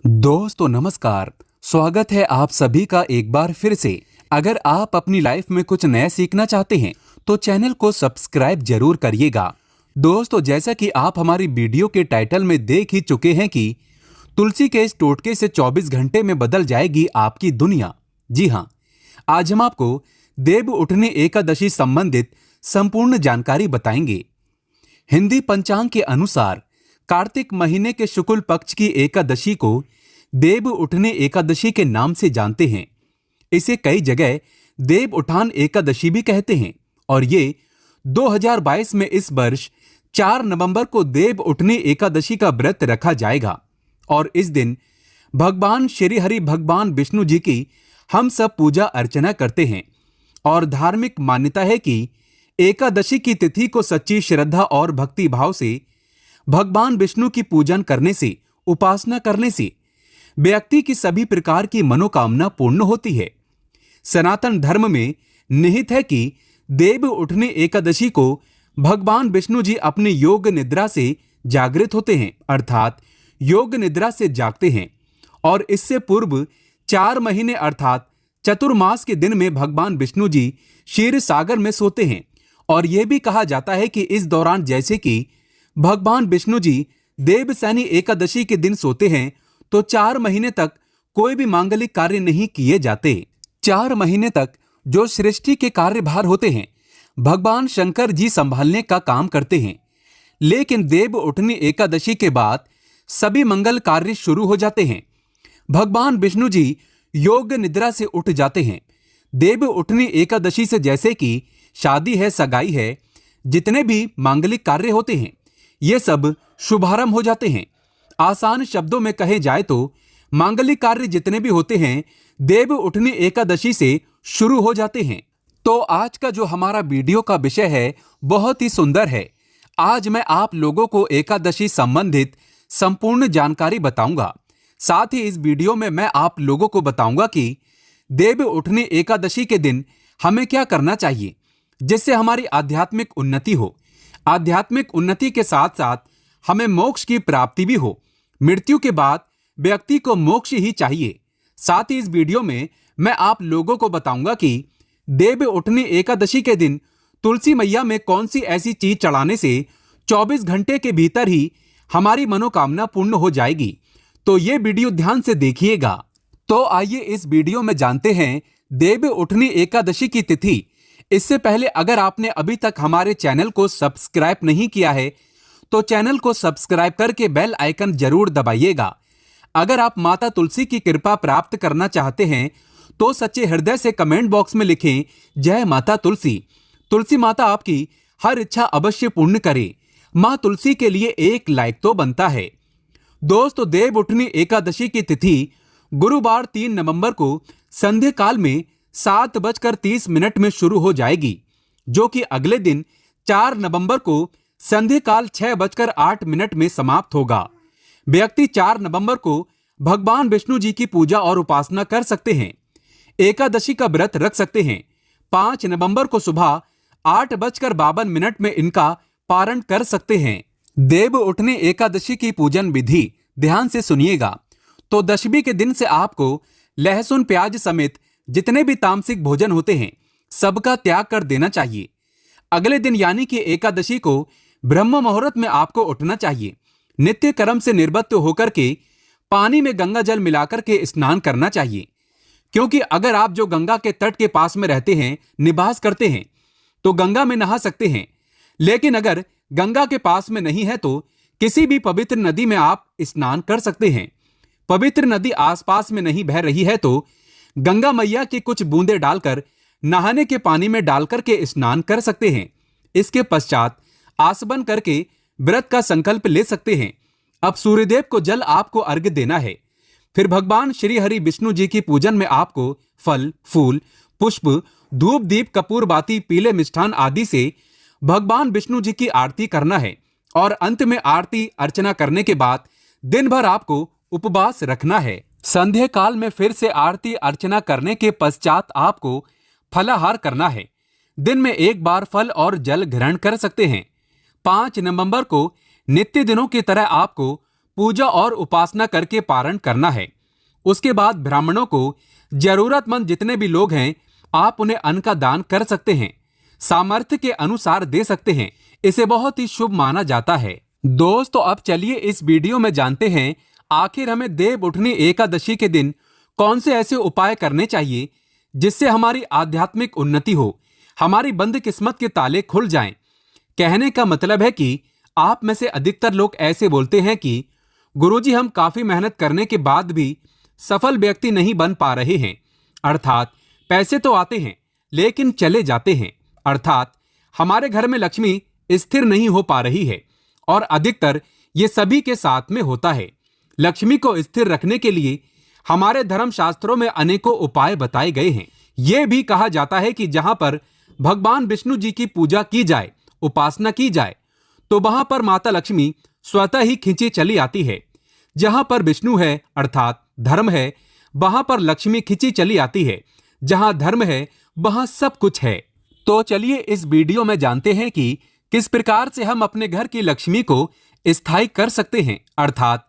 दोस्तों नमस्कार। स्वागत है आप सभी का एक बार फिर से। अगर आप अपनी लाइफ में कुछ नया सीखना चाहते हैं तो चैनल को सब्सक्राइब जरूर करिएगा। दोस्तों जैसा कि आप हमारी वीडियो के टाइटल में देख ही चुके हैं कि तुलसी के इस टोटके से 24 घंटे में बदल जाएगी आपकी दुनिया। जी हाँ, आज हम आपको देव उठनी एकादशी संबंधित संपूर्ण जानकारी बताएंगे। हिंदी पंचांग के अनुसार कार्तिक महीने के शुक्ल पक्ष की एकादशी को देव उठनी एकादशी के नाम से जानते हैं। इसे कई जगह देव उठान एकादशी भी कहते हैं और ये 2022 में इस वर्ष 4 नवंबर को देव उठनी एकादशी का व्रत रखा जाएगा और इस दिन भगवान श्री हरि भगवान विष्णु जी की हम सब पूजा अर्चना करते हैं और धार्मिक मान्यता है कि एकादशी की तिथि को सच्ची श्रद्धा और भक्ति भाव से भगवान विष्णु की पूजन करने से, उपासना करने से व्यक्ति की सभी प्रकार की मनोकामना पूर्ण होती है। सनातन धर्म में निहित है कि देव उठनी एकादशी को भगवान विष्णु जी अपनी योग निद्रा से जागृत होते हैं, अर्थात योग निद्रा से जागते हैं और इससे पूर्व 4 महीने अर्थात चतुर्मास के दिन में भगवान विष्णु जी क्षीर सागर में सोते हैं। और यह भी कहा जाता है कि इस दौरान जैसे कि भगवान विष्णु जी देवसैनी एकादशी के दिन सोते हैं तो 4 महीने तक कोई भी मांगलिक कार्य नहीं किए जाते। 4 महीने तक जो सृष्टि के कार्यभार होते हैं भगवान शंकर जी संभालने का काम करते हैं, लेकिन देव उठनी एकादशी के बाद सभी मंगल कार्य शुरू हो जाते हैं। भगवान विष्णु जी योग निद्रा से उठ जाते हैं। देव उठनी एकादशी से जैसे कि शादी है, सगाई है, जितने भी मांगलिक कार्य होते हैं ये सब शुभारंभ हो जाते हैं। आसान शब्दों में कहे जाए तो मांगलिक कार्य जितने भी होते हैं देव उठनी एकादशी से शुरू हो जाते हैं। तो आज का जो हमारा वीडियो का विषय है बहुत ही सुंदर है। आज मैं आप लोगों को एकादशी संबंधित संपूर्ण जानकारी बताऊंगा। साथ ही इस वीडियो में मैं आप लोगों को बताऊंगा कि देव उठनी एकादशी के दिन हमें क्या करना चाहिए जिससे हमारी आध्यात्मिक उन्नति हो। आध्यात्मिक उन्नति के साथ साथ हमें मोक्ष की प्राप्ति भी हो। मृत्यु के बाद व्यक्ति को मोक्ष ही चाहिए। साथ ही इस वीडियो में मैं आप लोगों को बताऊंगा कि देव उठनी एकादशी के दिन तुलसी मैया में कौन सी ऐसी चीज चढ़ाने से 24 घंटे के भीतर ही हमारी मनोकामना पूर्ण हो जाएगी। तो ये वीडियो ध्यान से देखिएगा। तो आइए इस वीडियो में जानते हैं देव उठनी एकादशी की तिथि। इससे पहले अगर आपने अभी तक हमारे चैनल को सब्सक्राइब नहीं किया है तो चैनल को सब्सक्राइब करके बेल आइकन जरूर दबाइएगा। अगर आप माता तुलसी की कृपा प्राप्त करना चाहते हैं तो सच्चे हृदय से कमेंट बॉक्स में लिखें जय माता तुलसी। तुलसी माता आपकी हर इच्छा अवश्य पूर्ण करे। मां तुलसी के लिए एक लाइक तो बनता है। दोस्तों देव उठनी एकादशी की तिथि गुरुवार 3 नवंबर को संध्या काल में 7:30 में शुरू हो जाएगी, जो कि अगले दिन 4 नवंबर को संध्या काल 6:08 में समाप्त होगा। व्यक्ति 4 नवंबर को भगवान विष्णु जी की पूजा और उपासना कर सकते हैं। एकादशी का व्रत रख सकते हैं। 5 नवंबर को सुबह 8:52 में इनका पारण कर सकते हैं। देव उठनी एकादशी की पूजन विधि ध्यान से सुनिएगा। तो दशमी के दिन से आपको लहसुन प्याज समेत जितने भी तामसिक भोजन होते हैं सबका त्याग कर देना चाहिए। अगले दिन यानी कि एकादशी को ब्रह्म मुहूर्त में आपको उठना चाहिए। नित्य कर्म से निवृत्त होकर के पानी में गंगा जल मिलाकर के स्नान करना चाहिए, क्योंकि अगर आप जो गंगा के तट के पास में रहते हैं, निवास करते हैं, तो गंगा में नहा सकते हैं। लेकिन अगर गंगा के पास में नहीं है तो किसी भी पवित्र नदी में आप स्नान कर सकते हैं। पवित्र नदी आसपास में नहीं बह रही है तो गंगा मैया की कुछ बूंदें डालकर नहाने के पानी में डालकर के स्नान कर सकते हैं। इसके पश्चात आसवन करके व्रत का संकल्प ले सकते हैं। अब सूर्यदेव को जल आपको अर्घ्य देना है। फिर भगवान श्री हरि विष्णु जी की पूजन में आपको फल, फूल, पुष्प, धूप, दीप, कपूर, बाती, पीले मिष्ठान आदि से भगवान विष्णु जी की आरती करना है और अंत में आरती अर्चना करने के बाद दिन भर आपको उपवास रखना है। संध्या काल में फिर से आरती अर्चना करने के पश्चात आपको फलाहार करना है। दिन में एक बार फल और जल ग्रहण कर सकते हैं। 5 नवंबर को नित्य दिनों की तरह आपको पूजा और उपासना करके पारण करना है। उसके बाद ब्राह्मणों को, जरूरतमंद जितने भी लोग हैं, आप उन्हें अन्न का दान कर सकते हैं, सामर्थ्य के अनुसार दे सकते हैं। इसे बहुत ही शुभ माना जाता है। दोस्तों, अब चलिए इस वीडियो में जानते हैं आखिर हमें देव उठनी एकादशी के दिन कौन से ऐसे उपाय करने चाहिए जिससे हमारी आध्यात्मिक उन्नति हो, हमारी बंद किस्मत के ताले खुल जाएं। कहने का मतलब है कि आप में से अधिकतर लोग ऐसे बोलते हैं कि गुरुजी, हम काफी मेहनत करने के बाद भी सफल व्यक्ति नहीं बन पा रहे हैं। अर्थात पैसे तो आते हैं लेकिन चले जाते हैं। अर्थात हमारे घर में लक्ष्मी स्थिर नहीं हो पा रही है। और अधिकतर ये सभी के साथ में होता है। लक्ष्मी को स्थिर रखने के लिए हमारे धर्म शास्त्रों में अनेकों उपाय बताए गए हैं। यह भी कहा जाता है कि जहां पर भगवान विष्णु जी की पूजा की जाए, उपासना की जाए, तो वहां पर माता लक्ष्मी स्वतः ही खिंची चली आती है। जहां पर विष्णु है अर्थात धर्म है, वहां पर लक्ष्मी खिंची चली आती है। जहां धर्म है वहां सब कुछ है। तो चलिए इस वीडियो में जानते हैं कि किस प्रकार से हम अपने घर की लक्ष्मी को स्थायी कर सकते हैं, अर्थात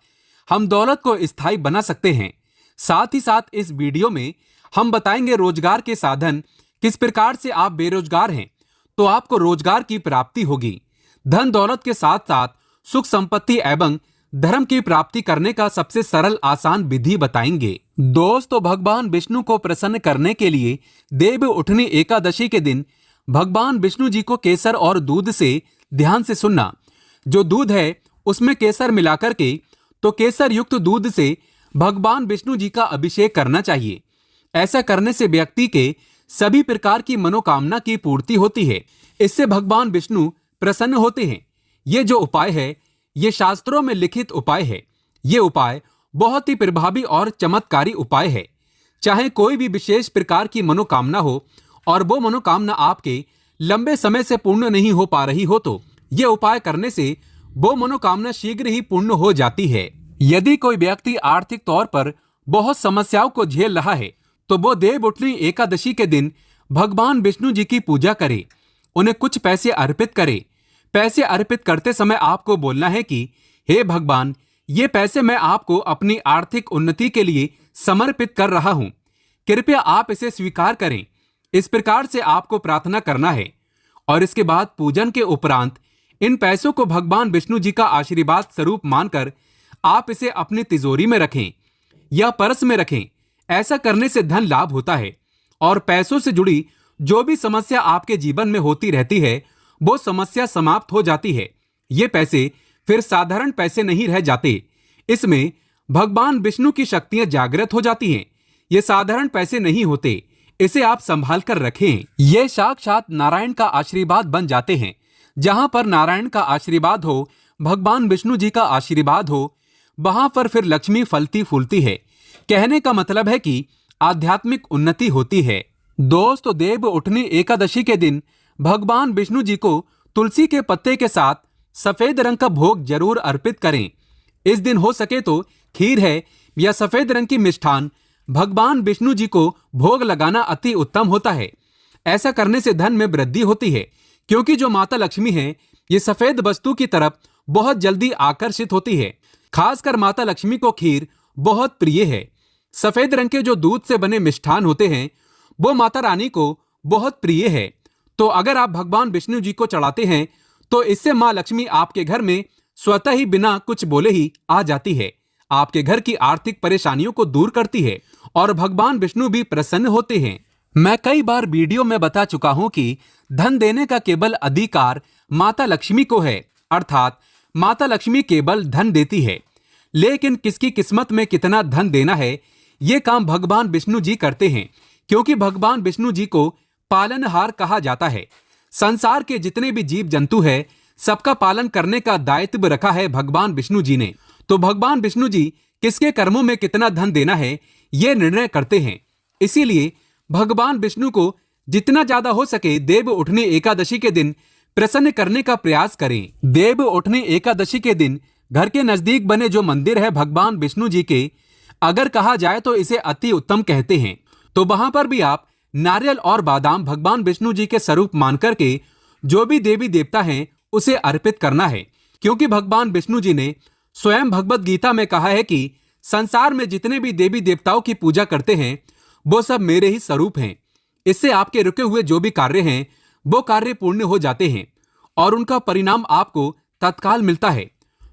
हम दौलत को स्थायी बना सकते हैं। साथ ही साथ इस वीडियो में हम बताएंगे रोजगार के साधन। किस प्रकार से आप बेरोजगार हैं तो आपको रोजगार की प्राप्ति होगी। धन दौलत के साथ साथ सुख संपत्ति एवं धर्म की प्राप्ति करने का सबसे सरल आसान विधि बताएंगे। दोस्तों, भगवान विष्णु को प्रसन्न करने के लिए देव उठनी एकादशी के दिन भगवान विष्णु जी को केसर और दूध से ध्यान से सुनना। जो दूध है उसमें केसर मिलाकर के, तो केसर युक्त दूध से भगवान विष्णु जी का अभिषेक करना चाहिए। ऐसा करने से व्यक्ति के सभी प्रकार की मनोकामना की पूर्ति होती है। इससे भगवान विष्णु प्रसन्न होते हैं। ये जो उपाय है ये शास्त्रों में लिखित उपाय है। ये उपाय बहुत ही प्रभावी और चमत्कारी उपाय है। चाहे कोई भी विशेष प्रकार की मनोकामना हो और वो मनोकामना आपके लंबे समय से पूर्ण नहीं हो पा रही हो, तो ये उपाय करने से वो मनोकामना शीघ्र ही पूर्ण हो जाती है। यदि कोई व्यक्ति आर्थिक तौर पर बहुत समस्याओं को झेल रहा है तो वो देव उठनी एकादशी के दिन भगवान विष्णु जी की पूजा करे, उन्हें कुछ पैसे अर्पित करे। पैसे अर्पित करते समय आपको बोलना है कि हे भगवान, ये पैसे मैं आपको अपनी आर्थिक उन्नति के लिए समर्पित कर रहा हूं, कृपया आप इसे स्वीकार करें। इस प्रकार से आपको प्रार्थना करना है। और इसके बाद पूजन के उपरांत इन पैसों को भगवान विष्णु जी का आशीर्वाद स्वरूप मानकर आप इसे अपनी तिजोरी में रखें या पर्स में रखें। ऐसा करने से धन लाभ होता है और पैसों से जुड़ी जो भी समस्या आपके जीवन में होती रहती है वो समस्या समाप्त हो जाती है। ये पैसे फिर साधारण पैसे नहीं रह जाते, इसमें भगवान विष्णु की शक्तियां जागृत हो जाती हैं। ये साधारण पैसे नहीं होते, इसे आप संभाल कर रखें। ये साक्षात नारायण का आशीर्वाद बन जाते हैं। जहां पर नारायण का आशीर्वाद हो, भगवान विष्णु जी का आशीर्वाद हो, वहां पर फिर लक्ष्मी फलती फूलती है। कहने का मतलब है कि आध्यात्मिक उन्नति होती है। दोस्तों, देव उठनी एकादशी के दिन भगवान विष्णु जी को तुलसी के पत्ते के साथ सफेद रंग का भोग जरूर अर्पित करें। इस दिन हो सके तो खीर है या सफेद रंग की मिष्ठान भगवान विष्णु जी को भोग लगाना अति उत्तम होता है। ऐसा करने से धन में वृद्धि होती है, क्योंकि जो माता लक्ष्मी है ये सफेद वस्तु की तरफ बहुत जल्दी आकर्षित होती है। खासकर माता लक्ष्मी को खीर बहुत प्रिय है। सफेद रंग के जो दूध से बने मिष्ठान होते हैं वो माता रानी को बहुत प्रिय है। तो अगर आप भगवान विष्णु जी को चढ़ाते हैं तो इससे मां लक्ष्मी आपके घर में स्वतः ही बिना कुछ बोले ही आ जाती है, आपके घर की आर्थिक परेशानियों को दूर करती है और भगवान विष्णु भी प्रसन्न होते हैं। मैं कई बार वीडियो में बता चुका हूं कि धन देने का केवल अधिकार माता लक्ष्मी को है, अर्थात माता लक्ष्मी केवल धन देती है। लेकिन किसकी किस्मत में कितना धन देना है ये काम भगवान विष्णु जी करते हैं, क्योंकि भगवान विष्णु जी को पालनहार कहा जाता है। संसार के जितने भी जीव जंतु है सबका पालन करने का दायित्व रखा है भगवान विष्णु जी ने। तो भगवान विष्णु जी किसके कर्मों में कितना धन देना है ये निर्णय करते हैं। इसीलिए भगवान विष्णु को जितना ज्यादा हो सके देव उठनी एकादशी के दिन प्रसन्न करने का प्रयास करें। देव उठनी एकादशी के दिन घर के नजदीक बने जो मंदिर है भगवान विष्णु जी के, अगर कहा जाए तो इसे अति उत्तम कहते हैं, तो वहां पर भी आप नारियल और बादाम भगवान विष्णु जी के स्वरूप मानकर के जो भी देवी देवता हैं उसे अर्पित करना है, क्योंकि भगवान विष्णु जी ने स्वयं भगवत गीता में कहा है कि संसार में जितने भी देवी देवताओं की पूजा करते हैं वो सब मेरे ही स्वरूप हैं। इससे आपके रुके हुए जो भी कार्य हैं वो कार्य पूर्ण हो जाते हैं और उनका परिणाम आपको तत्काल मिलता है।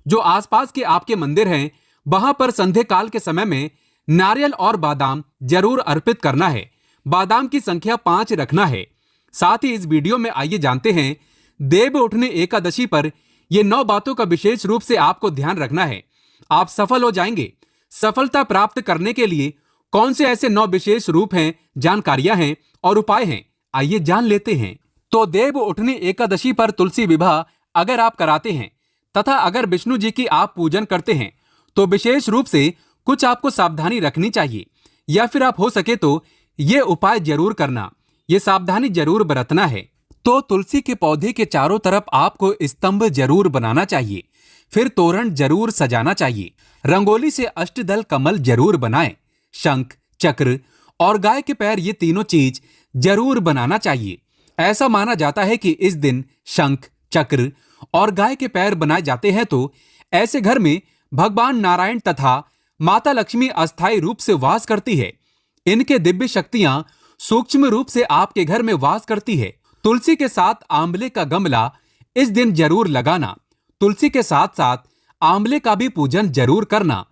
जो आसपास के आपके मंदिर हैं वहां पर संध्या काल के समय में नारियल और बादाम जरूर अर्पित करना है। बादाम की संख्या 5 रखना है। साथ ही इस वीडियो में आइए जानते हैं देव उठनी एकादशी पर ये 9 बातों का विशेष रूप से आपको ध्यान रखना है। आप सफल हो जाएंगे। सफलता प्राप्त करने के लिए कौन से ऐसे 9 विशेष रूप हैं, जानकारियां हैं और उपाय हैं, आइए जान लेते हैं। तो देव उठनी एकादशी पर तुलसी विवाह अगर आप कराते हैं तथा अगर विष्णु जी की आप पूजन करते हैं तो विशेष रूप से कुछ आपको सावधानी रखनी चाहिए, या फिर आप हो सके तो ये उपाय जरूर करना, ये सावधानी जरूर बरतना है। तो तुलसी के पौधे के चारों तरफ आपको स्तंभ जरूर बनाना चाहिए, फिर तोरण जरूर सजाना चाहिए। रंगोली से अष्टदल कमल जरूर बनाएं। शंख, चक्र और गाय के पैर, ये तीनों चीज जरूर बनाना चाहिए। ऐसा माना जाता है कि इस दिन शंख, चक्र और गाय के पैर बनाए जाते हैं तो ऐसे घर में भगवान नारायण तथा माता लक्ष्मी अस्थायी रूप से वास करती है। इनके दिव्य शक्तियां सूक्ष्म रूप से आपके घर में वास करती है। तुलसी के साथ आंवले का गमला इस दिन जरूर लगाना। तुलसी के साथ साथ आंवले का भी पूजन जरूर करना,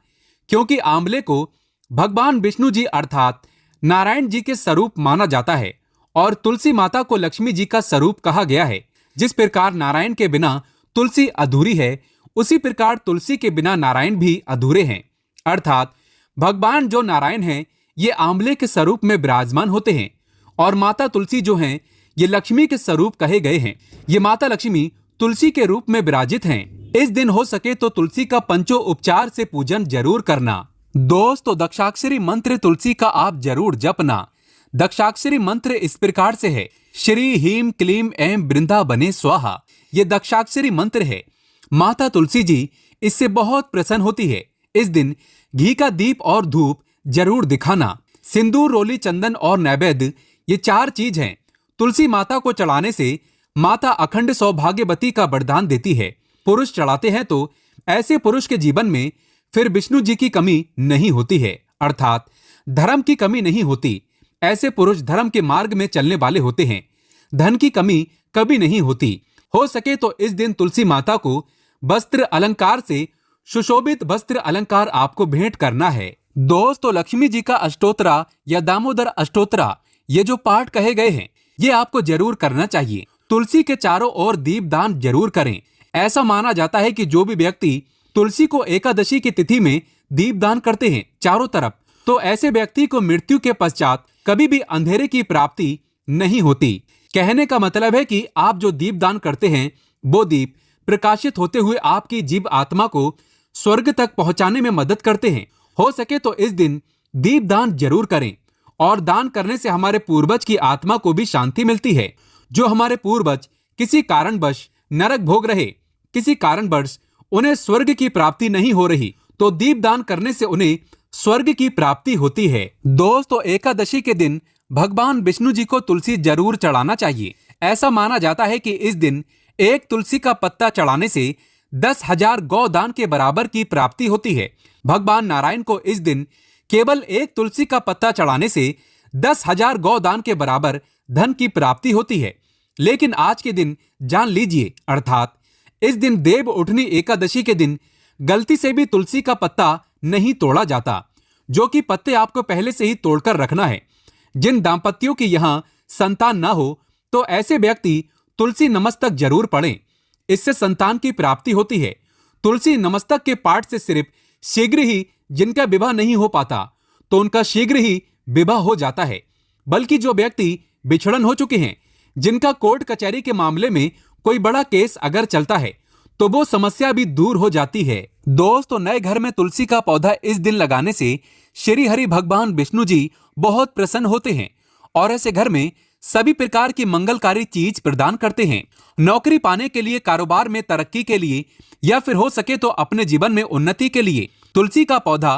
क्योंकि आंवले को भगवान विष्णु जी अर्थात नारायण जी के स्वरूप माना जाता है और तुलसी माता को लक्ष्मी जी का स्वरूप कहा गया है। जिस प्रकार नारायण के बिना तुलसी अधूरी है, उसी प्रकार तुलसी के बिना नारायण भी अधूरे हैं। अर्थात भगवान जो नारायण हैं ये आंवले के स्वरूप में विराजमान होते हैं और माता तुलसी जो हैं ये लक्ष्मी के स्वरूप कहे गए हैं। ये माता लक्ष्मी तुलसी के रूप में विराजित हैं। इस दिन हो सके तो तुलसी का पंचो उपचार से पूजन जरूर करना। दोस्तों, दक्षाक्षरी मंत्र तुलसी का आप जरूर जपना। दक्षाक्षरी मंत्र इस प्रकार से है, श्री हीम क्लीम एम वृंदा बने स्वाहा। ये दक्षाक्षरी मंत्र है। माता तुलसी जी इससे बहुत प्रसन्न होती है। इस दिन घी का दीप और धूप जरूर दिखाना। सिंदूर, रोली, चंदन और नैवेद्य, ये 4 चीज हैं। तुलसी माता को चढ़ाने से माता अखंड सौभाग्यवती का वरदान देती है। पुरुष चढ़ाते हैं तो ऐसे पुरुष के जीवन में फिर विष्णु जी की कमी नहीं होती है, अर्थात धर्म की कमी नहीं होती। ऐसे पुरुष धर्म के मार्ग में चलने वाले होते हैं। धन की कमी कभी नहीं होती। हो सके तो इस दिन तुलसी माता को वस्त्र अलंकार से सुशोभित वस्त्र अलंकार आपको भेंट करना है। दोस्तों, लक्ष्मी जी का अष्टोत्तरा या दामोदर अष्टोत्तरा, ये जो पाठ कहे गए हैं ये आपको जरूर करना चाहिए। तुलसी के चारों ओर दीपदान जरूर करें। ऐसा माना जाता है कि जो भी व्यक्ति तुलसी को एकादशी की तिथि में दीपदान करते हैं चारों तरफ, तो ऐसे व्यक्ति को मृत्यु के पश्चात कभी भी अंधेरे की प्राप्ति नहीं होती। कहने का मतलब है कि आप जो दीपदान करते हैं वो दीप प्रकाशित होते हुए आपकी जीव आत्मा को स्वर्ग तक पहुंचाने में मदद करते हैं। हो सके तो इस दिन दीपदान जरूर करें और दान करने से हमारे पूर्वज की आत्मा को भी शांति मिलती है। जो हमारे पूर्वज किसी कारणवश नरक भोग रहे, किसी कारणवश उन्हें स्वर्ग की प्राप्ति नहीं हो रही, तो दीपदान करने से उन्हें स्वर्ग की प्राप्ति होती है। दोस्तों, एकादशी के दिन भगवान विष्णु जी को तुलसी जरूर चढ़ाना चाहिए। ऐसा माना जाता है कि इस दिन एक तुलसी का पत्ता चढ़ाने से 10,000 गौदान के बराबर की प्राप्ति होती है। भगवान नारायण को इस दिन केवल एक तुलसी का पत्ता चढ़ाने से 10,000 गौदान के बराबर धन की प्राप्ति होती है। लेकिन आज के दिन जान लीजिए, अर्थात इस दिन देव उठनी एकादशी के दिन गलती से भी तुलसी का पत्ता नहीं तोड़ा जाता, जो कि पत्ते आपको पहले से ही तोड़कर रखना है। जिन दाम्पत्यों की यहां संतान ना हो तो ऐसे व्यक्ति तुलसी नमस्तक जरूर पढ़ें। इससे संतान की प्राप्ति होती है। तुलसी नमस्तक के पाठ से सिर्फ शीघ्र ही जिनका विवाह नहीं हो पाता तो उनका शीघ्र ही विवाह हो जाता है, बल्कि जो व्यक्ति बिछड़न हो चुके हैं, जिनका कोर्ट कचहरी के मामले में कोई बड़ा केस अगर चलता है तो वो समस्या भी दूर हो जाती है। दोस्तों, नए घर में तुलसी का पौधा इस दिन लगाने से श्री हरि भगवान विष्णु जी बहुत प्रसन्न होते हैं और ऐसे घर में सभी प्रकार की मंगलकारी चीज प्रदान करते हैं। नौकरी पाने के लिए, कारोबार में तरक्की के लिए या फिर हो सके तो अपने जीवन में उन्नति के लिए तुलसी का पौधा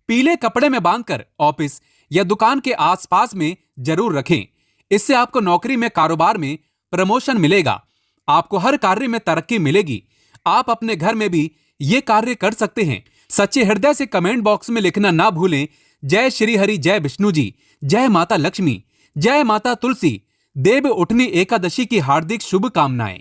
पीले कपड़े में बांधकर ऑफिस या दुकान के आसपास में जरूर रखें। इससे आपको नौकरी में, कारोबार में प्रमोशन मिलेगा। आपको हर कार्य में तरक्की मिलेगी। आप अपने घर में भी ये कार्य कर सकते हैं। सच्चे हृदय से कमेंट बॉक्स में लिखना ना भूलें। जय श्री हरि, जय विष्णु जी, जय माता लक्ष्मी, जय माता तुलसी, देव उठनी एकादशी की हार्दिक शुभकामनाएं।